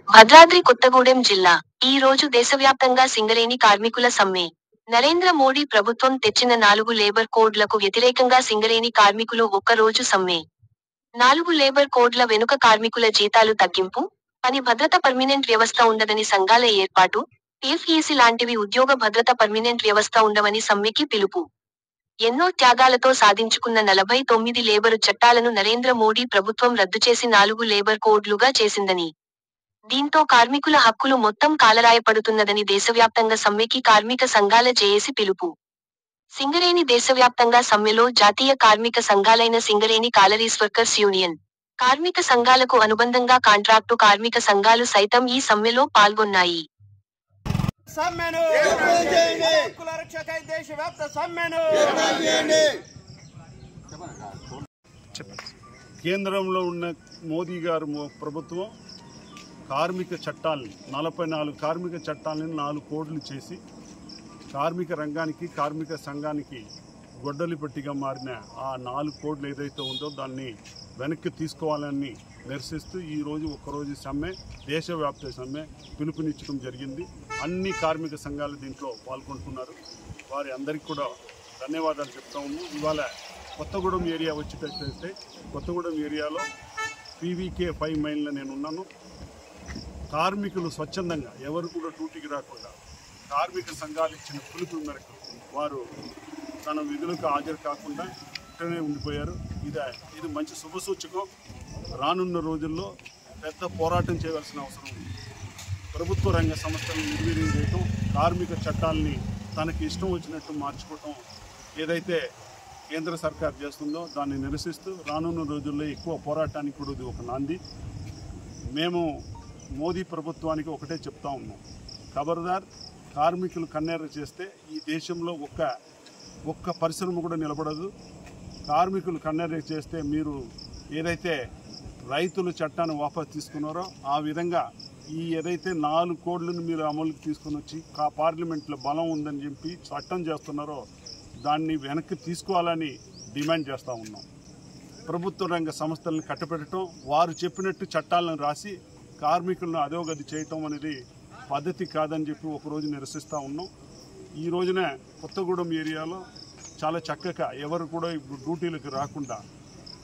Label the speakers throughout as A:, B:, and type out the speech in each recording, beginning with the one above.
A: భద్రాద్రి కొత్తగూడెం జిల్లా ఈ రోజు దేశవ్యాప్తంగా సింగరేణి కార్మికుల సమ్మె. నరేంద్ర మోడీ ప్రభుత్వం తెచ్చిన 4 లేబర్ కోడ్లకు వ్యతిరేకంగా సింగరేణి కార్మికులు ఒక్క రోజు సమ్మె. 4 లేబర్ కోడ్ల వెనుక కార్మికుల జీతాలు తగ్గింపు, పని భద్రత పర్మినెంట్ వ్యవస్థ ఉండదని సంఘాల ఏర్పాటు, ఎఫ్ఈసి లాంటివి ఉద్యోగ భద్రత పర్మినెంట్ వ్యవస్థ ఉండవని సమ్మెకి పిలుపు. ఎన్నో త్యాగాలతో సాధించుకున్న 49 లేబరు చట్టాలను నరేంద్ర మోడీ ప్రభుత్వం రద్దుచేసి 4 లేబర్ కోడ్లుగా చేసిందని. దీంతో కార్మికుల హక్కులు మొత్తం కాలరాయపడుతున్నదని దేశవ్యాప్తంగా సమ్మెకి కార్మిక సంఘాల జేఏసీ పిలుపు. సింగరేణి దేశవ్యాప్తంగా సమ్మెలో జాతీయ కార్మిక సంఘాలైన సింగరేణి కాలరీస్ వర్కర్స్ యూనియన్, కార్మిక సంఘాలకు అనుబంధంగా కాంట్రాక్టు కార్మిక సంఘాలు సైతం ఈ సమ్మెలో పాల్గొన్నాయి.
B: కేంద్రంలో ఉన్న మోదీ గారు ప్రభుత్వం కార్మిక చట్టాలని 44 కార్మిక చట్టాలను 4 కోడ్లు చేసి కార్మిక రంగానికి కార్మిక సంఘానికి గొడ్డలి పట్టిగా మారిన ఆ 4 కోడ్లు ఏదైతే ఉందో దాన్ని వెనక్కి తీసుకోవాలని నిరసిస్తూ ఈరోజు ఒక్కరోజు సమ్మె, దేశవ్యాప్త సమ్మె పిలుపునిచ్చడం జరిగింది. అన్ని కార్మిక సంఘాలు దీంట్లో పాల్గొంటున్నారు. వారి అందరికీ కూడా ధన్యవాదాలు చెప్తా ఉన్నాం. ఇవాళ కొత్తగూడెం ఏరియా వచ్చేటట్లయితే కొత్తగూడెం ఏరియాలో పీవీకే 5 మైల్లో నేను ఉన్నాను. కార్మికులు స్వచ్ఛందంగా ఎవరు కూడా డ్యూటీకి రాకుండా కార్మిక సంఘాలు ఇచ్చిన పిలుపు మేరకు వారు తన విధులకు హాజరు కాకుండా ఇక్కడనే ఉండిపోయారు. ఇది మంచి శుభసూచకం. రానున్న రోజుల్లో పెద్ద పోరాటం చేయవలసిన అవసరం ఉంది. ప్రభుత్వ రంగ సంస్థలను నిర్వీర్యం చేయటం, కార్మిక చట్టాలని తనకి ఇష్టం వచ్చినట్టు మార్చుకోవటం ఏదైతే కేంద్ర సర్కార్ చేస్తుందో దాన్ని నిరసిస్తూ రానున్న రోజుల్లో ఎక్కువ పోరాటానికి కూడా ఇది ఒక నాంది. మేము మోదీ ప్రభుత్వానికి ఒకటే చెప్తా ఉన్నాం, ఖబర్దార్, కార్మికులు కన్నెర్ర చేస్తే ఈ దేశంలో ఒక్క పరిశ్రమ కూడా నిలబడదు. కార్మికులు కన్నెర్ర చేస్తే మీరు ఏదైతే రైతుల చట్టాన్ని వాపసు తీసుకున్నారో ఆ విధంగా ఏదైతే 4 కోడ్లను మీరు అమలుకి తీసుకుని వచ్చి పార్లమెంట్లో బలం ఉందని చెప్పి చట్టం చేస్తున్నారో దాన్ని వెనక్కి తీసుకోవాలని డిమాండ్ చేస్తూ ఉన్నాం. ప్రభుత్వ రంగ సంస్థలను కట్టబెట్టడం, వారు చెప్పినట్టు చట్టాలను రాసి కార్మికులను అధోగతి చేయటం అనేది పద్ధతి కాదని చెప్పి ఒకరోజు నిరసిస్తూ ఉన్నాం. ఈ రోజున కొత్తగూడెం ఏరియాలో చాలా చక్కగా ఎవరు కూడా ఇప్పుడు డ్యూటీలకు రాకుండా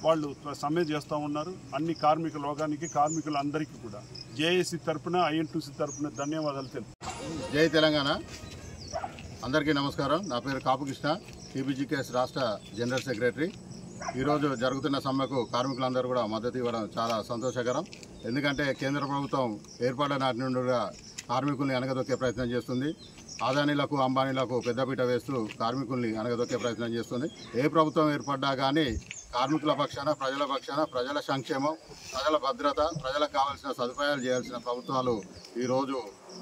B: వాళ్ళు సమ్మె చేస్తూ ఉన్నారు. అన్ని కార్మిక లోకానికి, కార్మికులందరికీ కూడా జేఏసీ తరఫున, ఐఎన్టీసీ తరఫున ధన్యవాదాలు తెలుపు.
C: జై తెలంగాణ. అందరికీ నమస్కారం. నా పేరు కాపుకృష్ణ, టీబీజీకేఎస్ రాష్ట్ర జనరల్ సెక్రటరీ. ఈరోజు జరుగుతున్న సమ్మెకు కార్మికులందరూ కూడా మద్దతు ఇవ్వడం చాలా సంతోషకరం. ఎందుకంటే కేంద్ర ప్రభుత్వం ఏర్పడిన నాటి నుండి కార్మికుల్ని అణగదొక్కే ప్రయత్నం చేస్తుంది. అదానీలకు, అంబానీలకు పెద్దపీట వేస్తూ కార్మికుల్ని అణగదొక్కే ప్రయత్నం చేస్తుంది. ఏ ప్రభుత్వం ఏర్పడ్డా కానీ కార్మికుల పక్షాన, ప్రజల పక్షాన, ప్రజల సంక్షేమం, ప్రజల భద్రత, ప్రజలకు కావాల్సిన సదుపాయాలు చేయాల్సిన ప్రభుత్వాలు ఈరోజు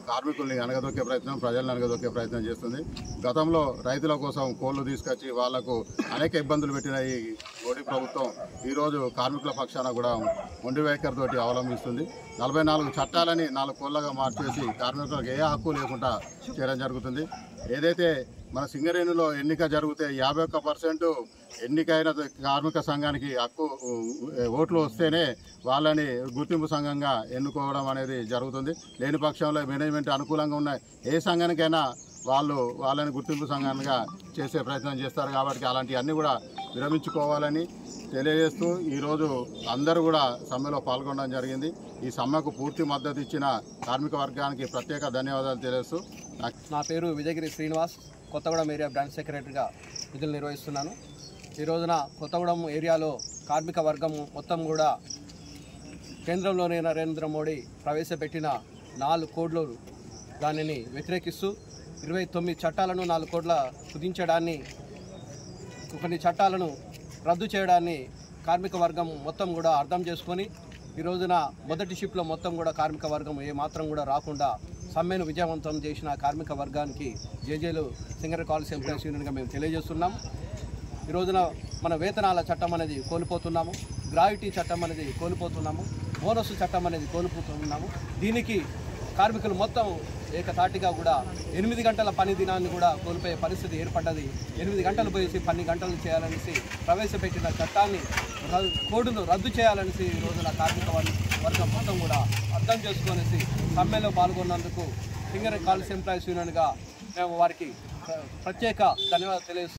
C: కార్మికుల్ని అణగదొక్కే ప్రయత్నం, ప్రజలను అణగదొక్కే ప్రయత్నం చేస్తుంది. గతంలో రైతుల కోసం కోళ్లు తీసుకొచ్చి వాళ్లకు అనేక ఇబ్బందులు పెట్టిన ఈ మోడీ ప్రభుత్వం ఈరోజు కార్మికుల పక్షాన కూడా మొండి వైఖరితోటి అవలంబిస్తుంది. 44 చట్టాలని 4 కోళ్లగా మార్చేసి కార్మికులకు ఏ హక్కు లేకుండా చేయడం జరుగుతుంది. ఏదైతే మన సింగరేణిలో ఎన్నిక జరిగితే 51% ఎన్నికైన కార్మిక సంఘానికి హక్కు ఓట్లు వస్తేనే వాళ్ళని గుర్తింపు సంఘంగా ఎన్నుకోవడం అనేది జరుగుతుంది. లేని పక్షంలో మేనేజ్మెంట్ అనుకూలంగా ఉన్న ఏ సంఘానికైనా వాళ్ళని గుర్తింపు సంఘంగా చేసే ప్రయత్నం చేస్తారు. కాబట్టి అలాంటివన్నీ కూడా విరమించుకోవాలని తెలియజేస్తూ ఈరోజు అందరూ కూడా సమ్మెలో పాల్గొనడం జరిగింది. ఈ సమ్మెకు పూర్తి మద్దతు ఇచ్చిన కార్మిక వర్గానికి ప్రత్యేక ధన్యవాదాలు తెలియజేస్తూ,
D: నా పేరు విజయగిరి శ్రీనివాస్, కొత్తగూడెం ఏరియా బ్రాంచ్ సెక్రటరీగా విధులు నిర్వహిస్తున్నాను. ఈ రోజున కొత్తగూడెం ఏరియాలో కార్మిక వర్గం మొత్తం కూడా కేంద్రంలోని నరేంద్ర మోడీ ప్రవేశపెట్టిన 4 కోడ్లు దానిని వ్యతిరేకిస్తూ 29 చట్టాలను 4 కోడ్ల కుదించడాన్ని, కొన్ని చట్టాలను రద్దు చేయడాన్ని కార్మిక వర్గం మొత్తం కూడా అర్థం చేసుకొని ఈ రోజున మొదటి షిఫ్ట్లో మొత్తం కూడా కార్మిక వర్గం ఏమాత్రం కూడా రాకుండా సమ్మెను విజయవంతం చేసిన కార్మిక వర్గానికి జేజేలు సింగరేణి కాలరీస్ ఎంప్లాయీస్ యూనియన్గా మేము తెలియజేస్తున్నాం. ఈ రోజున మన వేతనాల చట్టం అనేది కోల్పోతున్నాము, గ్రావిటీ చట్టం అనేది కోల్పోతున్నాము, బోనస్ చట్టం అనేది కోల్పోతున్నాము. దీనికి కార్మికులు మొత్తం ఏకతాటిగా కూడా 8 గంటల పని దినాన్ని కూడా కోల్పోయే పరిస్థితి ఏర్పడ్డది. 8 గంటలు పోయేసి 10 గంటలు చేయాలనేసి ప్రవేశపెట్టిన చట్టాన్ని, కోడ్ను రద్దు చేయాలనేసి ఈ రోజున కార్మిక వర్గం మొత్తం కూడా అర్థం చేసుకొనేసి సమ్మెలో పాల్గొన్నందుకు సింగరేణి కాలేజ్ ఎంప్లాయీస్ యూనియన్గా మేము వారికి ప్రత్యేక ధన్యవాదాలు తెలియజేస్తున్నాం.